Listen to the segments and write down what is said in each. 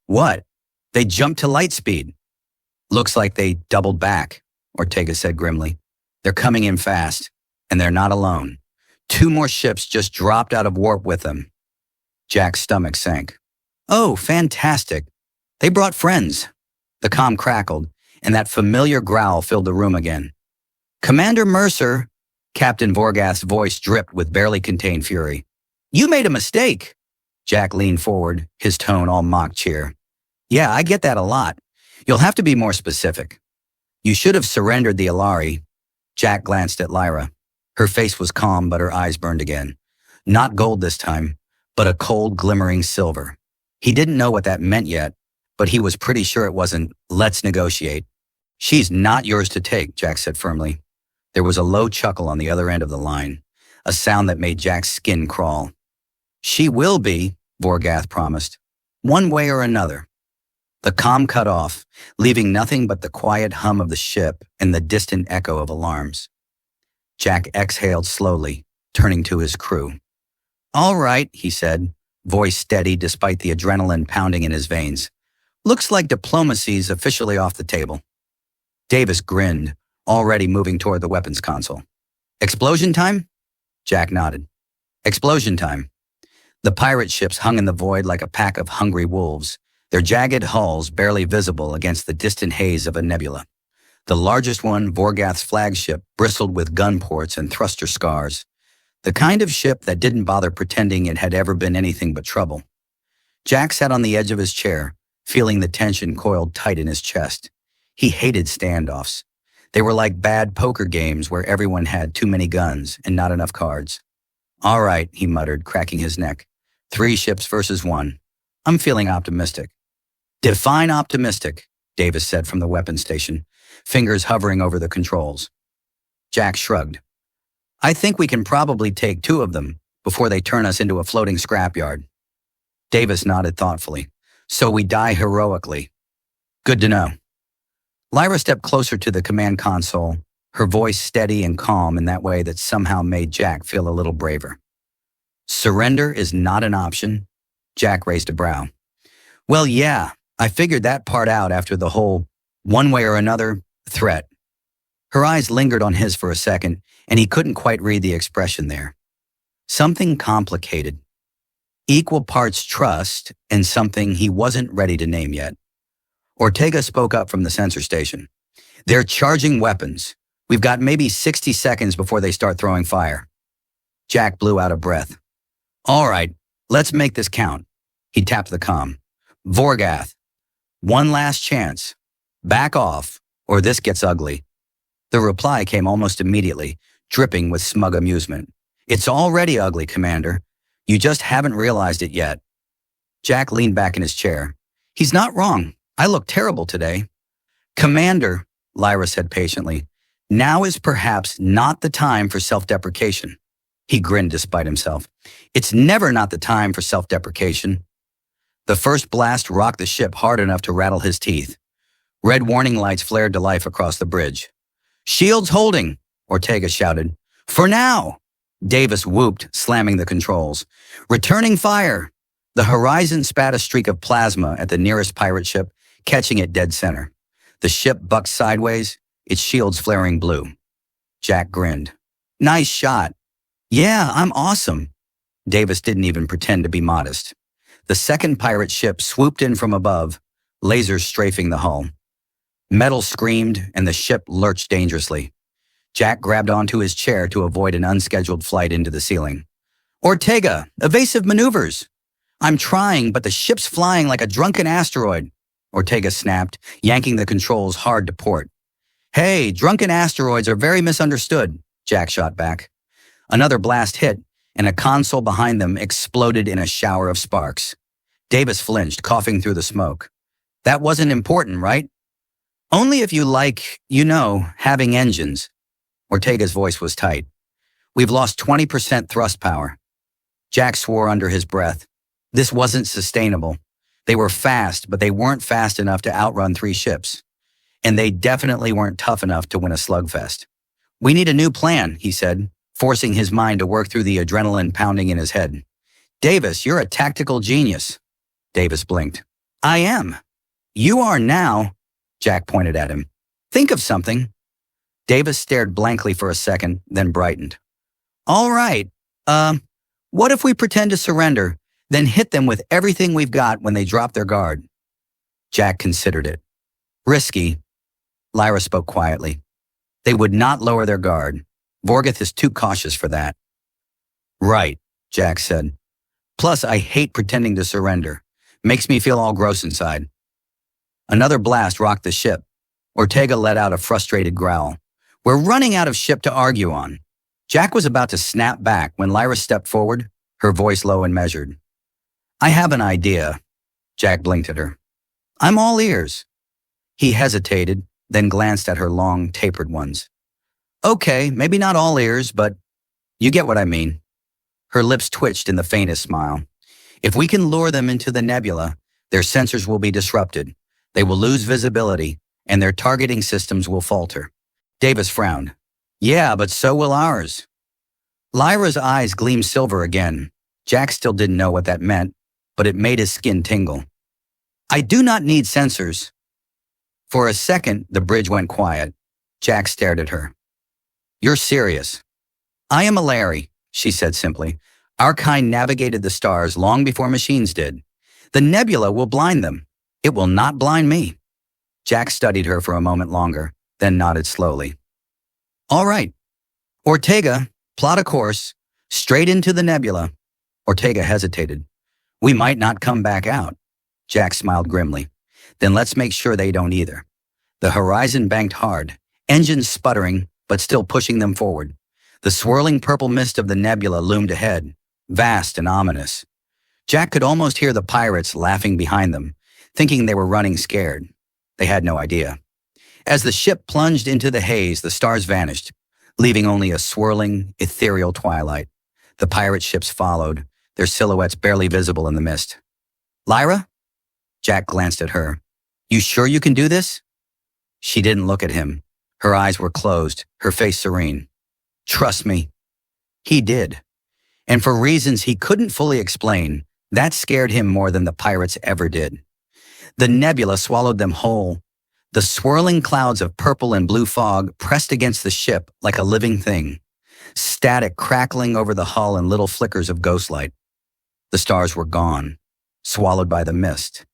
What? They jumped to light speed. Looks like they doubled back, Ortega said grimly. They're coming in fast, and they're not alone. 2 more ships just dropped out of warp with them. Jack's stomach sank. Oh, fantastic. They brought friends. The comm crackled, and that familiar growl filled the room again. Commander Mercer, Captain Vorgath's voice dripped with barely contained fury. You made a mistake. Jack leaned forward, his tone all mock cheer. Yeah, I get that a lot. You'll have to be more specific. You should have surrendered the Alari. Jack glanced at Lyra. Her face was calm, but her eyes burned again. Not gold this time, but a cold, glimmering silver. He didn't know what that meant yet, but he was pretty sure it wasn't, let's negotiate. She's not yours to take, Jack said firmly. There was a low chuckle on the other end of the line, a sound that made Jack's skin crawl. She will be, Vorgath promised, one way or another. The comm cut off, leaving nothing but the quiet hum of the ship and the distant echo of alarms. Jack exhaled slowly, turning to his crew. All right, he said, voice steady despite the adrenaline pounding in his veins. Looks like diplomacy's officially off the table. Davis grinned, already moving toward the weapons console. Explosion time? Jack nodded. Explosion time. The pirate ships hung in the void like a pack of hungry wolves, their jagged hulls barely visible against the distant haze of a nebula. The largest one, Vorgath's flagship, bristled with gun ports and thruster scars. The kind of ship that didn't bother pretending it had ever been anything but trouble. Jack sat on the edge of his chair, feeling the tension coiled tight in his chest. He hated standoffs. They were like bad poker games where everyone had too many guns and not enough cards. All right, he muttered, cracking his neck. 3 ships versus 1. I'm feeling optimistic. Define optimistic, Davis said from the weapons station, fingers hovering over the controls. Jack shrugged. I think we can probably take 2 of them before they turn us into a floating scrapyard. Davis nodded thoughtfully. So we die heroically. Good to know. Lyra stepped closer to the command console, her voice steady and calm in that way that somehow made Jack feel a little braver. Surrender is not an option? Jack raised a brow. Well, yeah, I figured that part out after the whole one way or another threat. Her eyes lingered on his for a second, and he couldn't quite read the expression there. Something complicated. Equal parts trust and something he wasn't ready to name yet. Ortega spoke up from the sensor station. They're charging weapons. We've got maybe 60 seconds before they start throwing fire. Jack blew out a breath. All right, let's make this count. He tapped the comm. Vorgath, one last chance. Back off, or this gets ugly. The reply came almost immediately, dripping with smug amusement. It's already ugly, Commander. You just haven't realized it yet. Jack leaned back in his chair. He's not wrong. I look terrible today. Commander, Lyra said patiently, now is perhaps not the time for self-deprecation. He grinned despite himself. It's never not the time for self-deprecation. The first blast rocked the ship hard enough to rattle his teeth. Red warning lights flared to life across the bridge. Shields holding, Ortega shouted. For now! Davis whooped, slamming the controls. Returning fire! The horizon spat a streak of plasma at the nearest pirate ship, catching it dead center. The ship bucked sideways, its shields flaring blue. Jack grinned. Nice shot. Yeah, I'm awesome. Davis didn't even pretend to be modest. The second pirate ship swooped in from above, lasers strafing the hull. Metal screamed, and the ship lurched dangerously. Jack grabbed onto his chair to avoid an unscheduled flight into the ceiling. Ortega, evasive maneuvers! I'm trying, but the ship's flying like a drunken asteroid, Ortega snapped, yanking the controls hard to port. Hey, drunken asteroids are very misunderstood, Jack shot back. Another blast hit, and a console behind them exploded in a shower of sparks. Davis flinched, coughing through the smoke. That wasn't important, right? Only if you like, having engines. Ortega's voice was tight. We've lost 20% thrust power. Jack swore under his breath. This wasn't sustainable. They were fast, but they weren't fast enough to outrun 3 ships. And they definitely weren't tough enough to win a slugfest. We need a new plan, he said, forcing his mind to work through the adrenaline pounding in his head. Davis, you're a tactical genius. Davis blinked. I am. You are now, Jack pointed at him. Think of something. Davis stared blankly for a second, then brightened. All right. What if we pretend to surrender, then hit them with everything we've got when they drop their guard? Jack considered it. Risky. Lyra spoke quietly. They would not lower their guard. Vorgeth is too cautious for that. Right, Jack said. Plus, I hate pretending to surrender. Makes me feel all gross inside. Another blast rocked the ship. Ortega let out a frustrated growl. We're running out of ship to argue on. Jack was about to snap back when Lyra stepped forward, her voice low and measured. I have an idea. Jack blinked at her. I'm all ears. He hesitated, then glanced at her long, tapered ones. Okay, maybe not all ears, but you get what I mean. Her lips twitched in the faintest smile. If we can lure them into the nebula, their sensors will be disrupted. They will lose visibility, and their targeting systems will falter. Davis frowned. Yeah, but so will ours. Lyra's eyes gleamed silver again. Jack still didn't know what that meant, but it made his skin tingle. I do not need sensors. For a second, the bridge went quiet. Jack stared at her. You're serious. I am a Larry, she said simply. Our kind navigated the stars long before machines did. The nebula will blind them. It will not blind me. Jack studied her for a moment longer, then nodded slowly. All right. Ortega, plot a course, straight into the nebula. Ortega hesitated. We might not come back out. Jack smiled grimly. Then let's make sure they don't either. The horizon banked hard, engines sputtering, but still pushing them forward. The swirling purple mist of the nebula loomed ahead, vast and ominous. Jack could almost hear the pirates laughing behind them, thinking they were running scared. They had no idea. As the ship plunged into the haze, the stars vanished, leaving only a swirling, ethereal twilight. The pirate ships followed, their silhouettes barely visible in the mist. Lyra? Jack glanced at her. You sure you can do this? She didn't look at him. Her eyes were closed, her face serene. Trust me. He did. And for reasons he couldn't fully explain, that scared him more than the pirates ever did. The nebula swallowed them whole. The swirling clouds of purple and blue fog pressed against the ship like a living thing, static crackling over the hull in little flickers of ghostlight. The stars were gone, swallowed by the mist.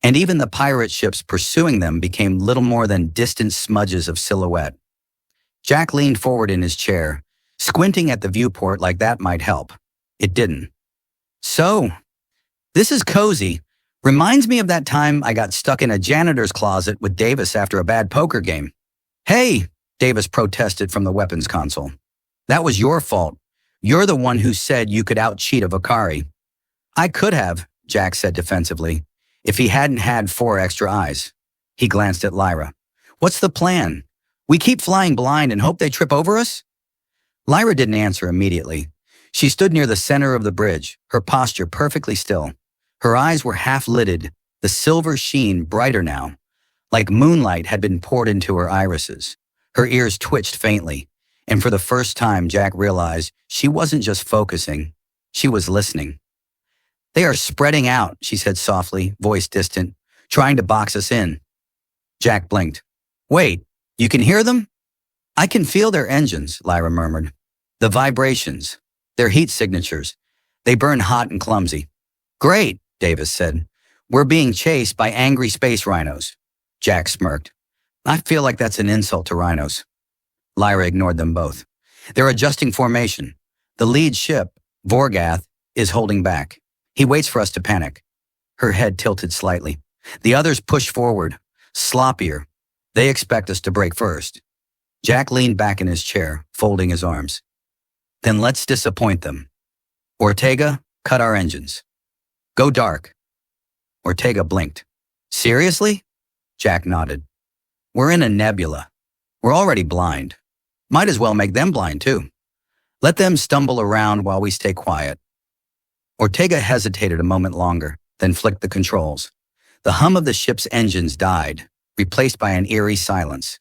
And even the pirate ships pursuing them became little more than distant smudges of silhouette. Jack leaned forward in his chair, squinting at the viewport like that might help. It didn't. So, this is cozy. Reminds me of that time I got stuck in a janitor's closet with Davis after a bad poker game. Hey, Davis protested from the weapons console. That was your fault. You're the one who said you could out-cheat a Vakari. I could have, Jack said defensively, if he hadn't had 4 extra eyes. He glanced at Lyra. What's the plan? We keep flying blind and hope they trip over us? Lyra didn't answer immediately. She stood near the center of the bridge, her posture perfectly still. Her eyes were half-lidded, the silver sheen brighter now, like moonlight had been poured into her irises. Her ears twitched faintly, and for the first time Jack realized she wasn't just focusing, she was listening. They are spreading out, she said softly, voice distant, trying to box us in. Jack blinked. Wait, you can hear them? I can feel their engines, Lyra murmured. The vibrations, their heat signatures. They burn hot and clumsy. Great, Davis said. We're being chased by angry space rhinos. Jack smirked. I feel like that's an insult to rhinos. Lyra ignored them both. They're adjusting formation. The lead ship, Vorgeth, is holding back. He waits for us to panic. Her head tilted slightly. The others push forward, sloppier. They expect us to break first. Jack leaned back in his chair, folding his arms. Then let's disappoint them. Ortega, cut our engines. Go dark. Ortega blinked. Seriously? Jack nodded. We're in a nebula. We're already blind. Might as well make them blind too. Let them stumble around while we stay quiet. Ortega hesitated a moment longer, then flicked the controls. The hum of the ship's engines died, replaced by an eerie silence.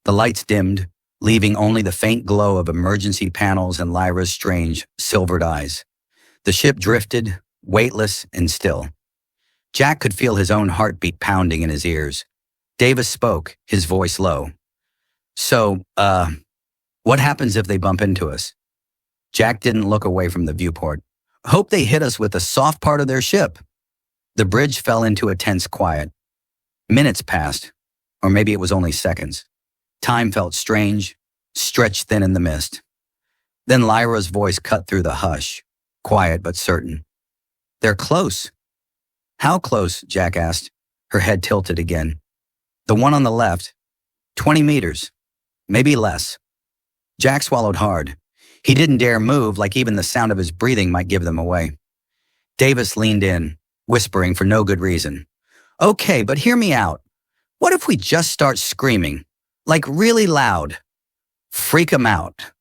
The lights dimmed, leaving only the faint glow of emergency panels and Lyra's strange, silvered eyes. The ship drifted, weightless and still. Jack could feel his own heartbeat pounding in his ears. Davis spoke, his voice low. So, what happens if they bump into us? Jack didn't look away from the viewport. Hope they hit us with the soft part of their ship. The bridge fell into a tense quiet. Minutes passed, or maybe it was only seconds. Time felt strange, stretched thin in the mist. Then Lyra's voice cut through the hush, quiet but certain. They're close. How close? Jack asked, her head tilted again. The one on the left, 20 meters, maybe less. Jack swallowed hard. He didn't dare move, like even the sound of his breathing might give them away. Davis leaned in, whispering for no good reason. Okay, but hear me out. What if we just start screaming? Like really loud? Freak 'em out.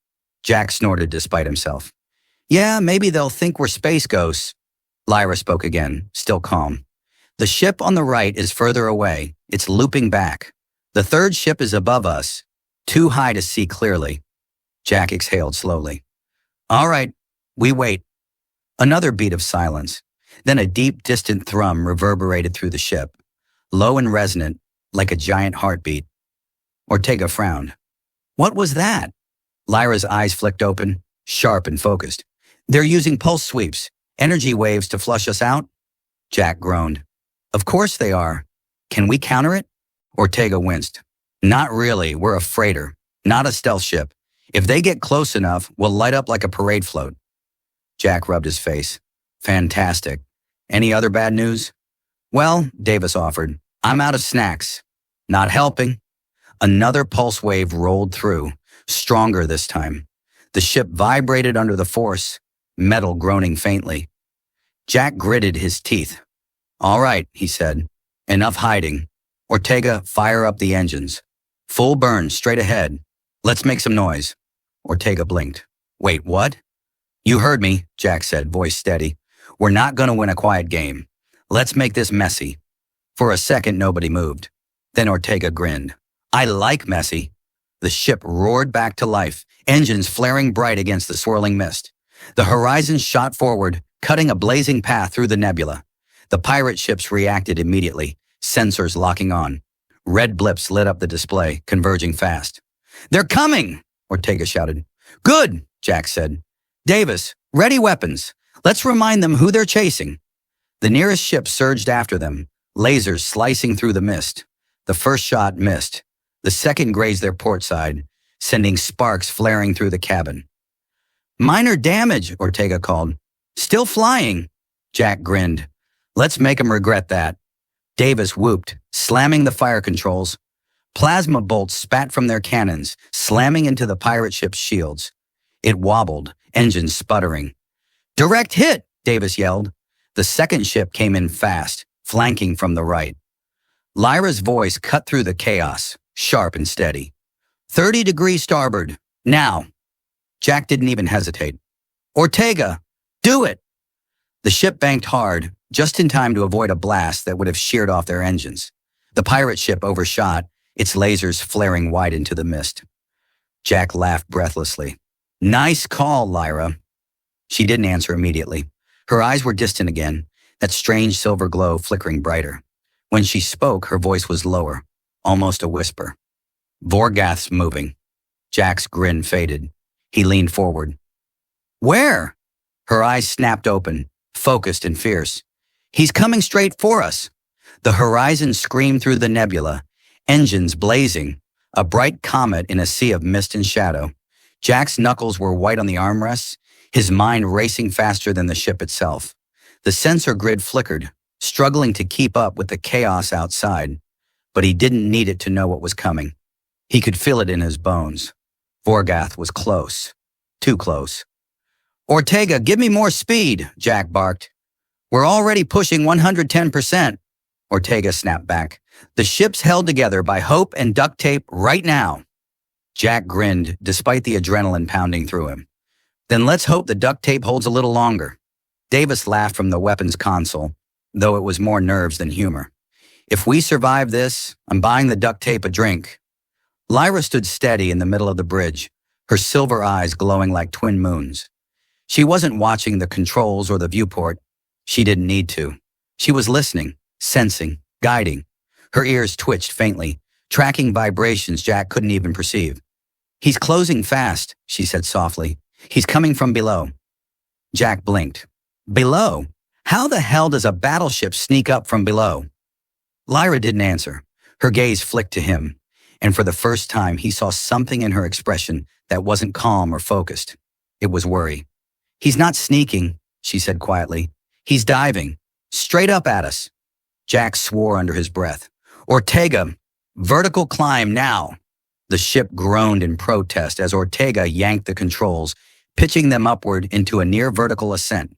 Jack snorted despite himself. Yeah, maybe they'll think we're space ghosts. Lyra spoke again, still calm. The ship on the right is further away. It's looping back. The third ship is above us, too high to see clearly. Jack exhaled slowly. All right, we wait. Another beat of silence. Then a deep, distant thrum reverberated through the ship, low and resonant, like a giant heartbeat. Ortega frowned. What was that? Lyra's eyes flicked open, sharp and focused. They're using pulse sweeps, energy waves to flush us out? Jack groaned. Of course they are. Can we counter it? Ortega winced. Not really, we're a freighter, not a stealth ship. If they get close enough, we'll light up like a parade float. Jack rubbed his face. Fantastic. Any other bad news? Well, Davis offered, I'm out of snacks. Not helping. Another pulse wave rolled through, stronger this time. The ship vibrated under the force, metal groaning faintly. Jack gritted his teeth. All right, he said. Enough hiding. Ortega, fire up the engines. Full burn, straight ahead. Let's make some noise. Ortega blinked. Wait, what? You heard me, Jack said, voice steady. We're not going to win a quiet game. Let's make this messy. For a second, nobody moved. Then Ortega grinned. I like messy. The ship roared back to life, engines flaring bright against the swirling mist. The horizon shot forward, cutting a blazing path through the nebula. The pirate ships reacted immediately, sensors locking on. Red blips lit up the display, converging fast. They're coming, Ortega shouted. Good, Jack said. Davis, ready weapons. Let's remind them who they're chasing. The nearest ship surged after them, lasers slicing through the mist. The first shot missed. The second grazed their port side, sending sparks flaring through the cabin. Minor damage, Ortega called. Still flying. Jack grinned. Let's make them regret that. Davis whooped, slamming the fire controls. Plasma bolts spat from their cannons, slamming into the pirate ship's shields. It wobbled, engines sputtering. Direct hit, Davis yelled. The second ship came in fast, flanking from the right. Lyra's voice cut through the chaos, sharp and steady. 30 degrees starboard, now. Jack didn't even hesitate. Ortega, do it! The ship banked hard, just in time to avoid a blast that would have sheared off their engines. The pirate ship overshot, its lasers flaring wide into the mist. Jack laughed breathlessly. Nice call, Lyra. She didn't answer immediately. Her eyes were distant again, that strange silver glow flickering brighter. When she spoke, her voice was lower, almost a whisper. Vorgath's moving. Jack's grin faded. He leaned forward. Where? Her eyes snapped open, focused and fierce. He's coming straight for us. The horizon screamed through the nebula, engines blazing, a bright comet in a sea of mist and shadow. Jack's knuckles were white on the armrests, his mind racing faster than the ship itself. The sensor grid flickered, struggling to keep up with the chaos outside, but he didn't need it to know what was coming. He could feel it in his bones. Vorgath was close. Too close. Ortega, give me more speed, Jack barked. We're already pushing 110%. Ortega snapped back. The ship's held together by hope and duct tape right now. Jack grinned, despite the adrenaline pounding through him. Then let's hope the duct tape holds a little longer. Davis laughed from the weapons console, though it was more nerves than humor. If we survive this, I'm buying the duct tape a drink. Lyra stood steady in the middle of the bridge, her silver eyes glowing like twin moons. She wasn't watching the controls or the viewport. She didn't need to. She was listening, sensing, guiding. Her ears twitched faintly, tracking vibrations Jack couldn't even perceive. He's closing fast, she said softly. He's coming from below. Jack blinked. Below? How the hell does a battleship sneak up from below? Lyra didn't answer. Her gaze flicked to him, and for the first time he saw something in her expression that wasn't calm or focused. It was worry. He's not sneaking, she said quietly. He's diving. Straight up at us. Jack swore under his breath. Ortega, vertical climb now. The ship groaned in protest as Ortega yanked the controls, pitching them upward into a near-vertical ascent.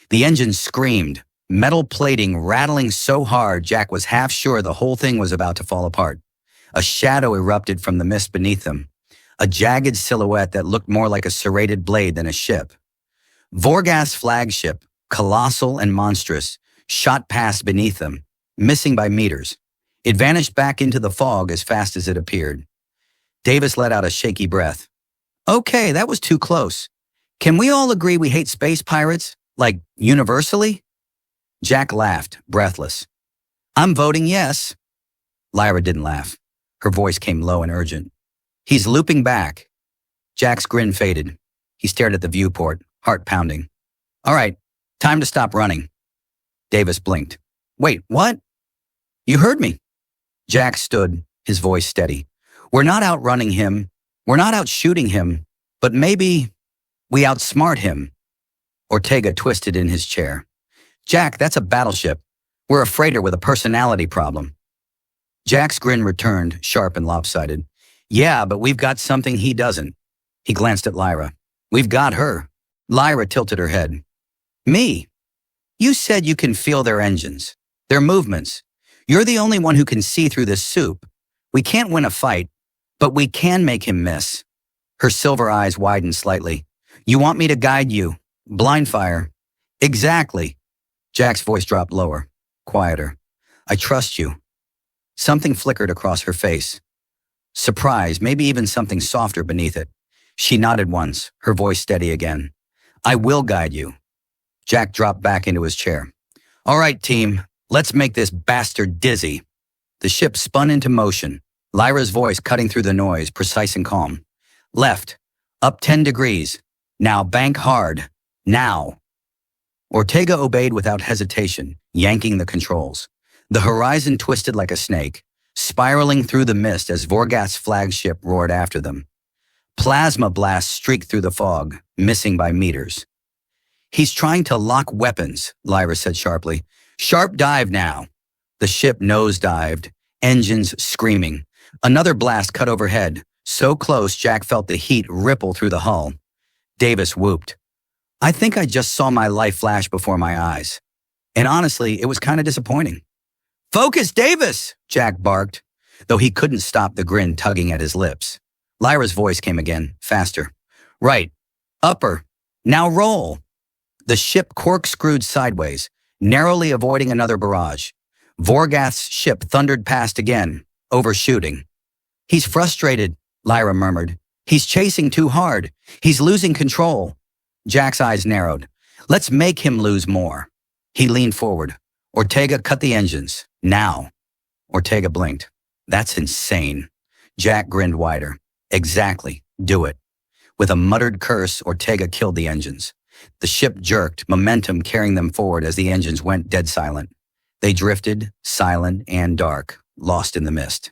The engine screamed, metal plating rattling so hard Jack was half sure the whole thing was about to fall apart. A shadow erupted from the mist beneath them, a jagged silhouette that looked more like a serrated blade than a ship. Vorgath's flagship, colossal and monstrous, shot past beneath them, missing by meters. It vanished back into the fog as fast as it appeared. Davis let out a shaky breath. Okay, that was too close. Can we all agree we hate space pirates? Like, universally? Jack laughed, breathless. I'm voting yes. Lyra didn't laugh. Her voice came low and urgent. He's looping back. Jack's grin faded. He stared at the viewport, heart pounding. All right, time to stop running. Davis blinked. Wait, what? You heard me. Jack stood, his voice steady. We're not outrunning him. We're not outshooting him. But maybe we outsmart him. Ortega twisted in his chair. Jack, that's a battleship. We're a freighter with a personality problem. Jack's grin returned, sharp and lopsided. Yeah, but we've got something he doesn't. He glanced at Lyra. We've got her. Lyra tilted her head. Me? You said you can feel their engines, their movements. You're the only one who can see through this soup. We can't win a fight, but we can make him miss. Her silver eyes widened slightly. You want me to guide you? Blind fire. Exactly. Jack's voice dropped lower, quieter. I trust you. Something flickered across her face. Surprise, maybe even something softer beneath it. She nodded once, her voice steady again. I will guide you. Jack dropped back into his chair. All right, team, let's make this bastard dizzy. The ship spun into motion, Lyra's voice cutting through the noise, precise and calm. Left, up 10 degrees. Now bank hard. Now. Ortega obeyed without hesitation, yanking the controls. The horizon twisted like a snake, spiraling through the mist as Vorgath's flagship roared after them. Plasma blasts streaked through the fog, missing by meters. He's trying to lock weapons, Lyra said sharply. Sharp dive now. The ship nosedived, engines screaming. Another blast cut overhead, so close Jack felt the heat ripple through the hull. Davis whooped. I think I just saw my life flash before my eyes. And honestly, it was kind of disappointing. Focus, Davis, Jack barked, though he couldn't stop the grin tugging at his lips. Lyra's voice came again, faster. Right, upper, now roll. The ship corkscrewed sideways, narrowly avoiding another barrage. Vorgath's ship thundered past again, overshooting. He's frustrated, Lyra murmured. He's chasing too hard. He's losing control. Jack's eyes narrowed. Let's make him lose more. He leaned forward. Ortega, cut the engines. Now. Ortega blinked. That's insane. Jack grinned wider. Exactly. Do it. With a muttered curse, Ortega killed the engines. The ship jerked, momentum carrying them forward as the engines went dead silent. They drifted, silent and dark, lost in the mist.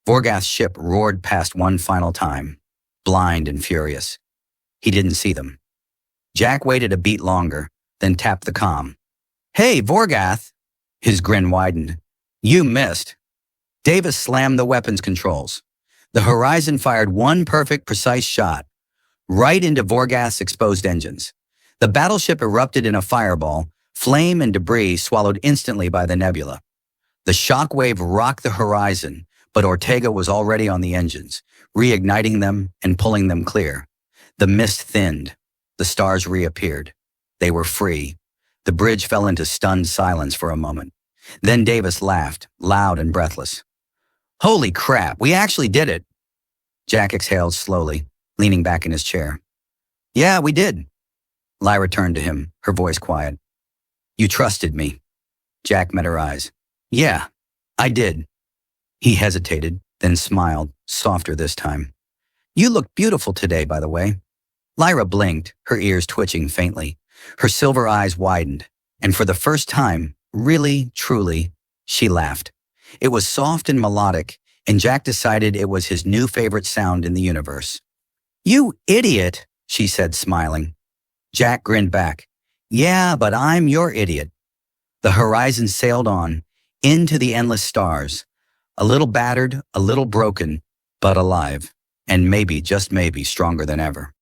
Vorgath's ship roared past one final time, blind and furious. He didn't see them. Jack waited a beat longer, then tapped the comm. Hey, Vorgath! His grin widened. You missed. Davis slammed the weapons controls. The horizon fired one perfect, precise shot, right into Vorgath's exposed engines. The battleship erupted in a fireball, flame and debris swallowed instantly by the nebula. The shockwave rocked the horizon, but Ortega was already on the engines, reigniting them and pulling them clear. The mist thinned. The stars reappeared. They were free. The bridge fell into stunned silence for a moment. Then Davis laughed, loud and breathless. Holy crap, we actually did it. Jack exhaled slowly, leaning back in his chair. Yeah, we did. Lyra turned to him, her voice quiet. You trusted me. Jack met her eyes. Yeah, I did. He hesitated, then smiled, softer this time. You look beautiful today, by the way. Lyra blinked, her ears twitching faintly. Her silver eyes widened, and for the first time, really, truly, she laughed. It was soft and melodic, and Jack decided it was his new favorite sound in the universe. You idiot, she said, smiling. Jack grinned back. Yeah, but I'm your idiot. The horizon sailed on, into the endless stars, a little battered, a little broken, but alive, and maybe, just maybe, stronger than ever.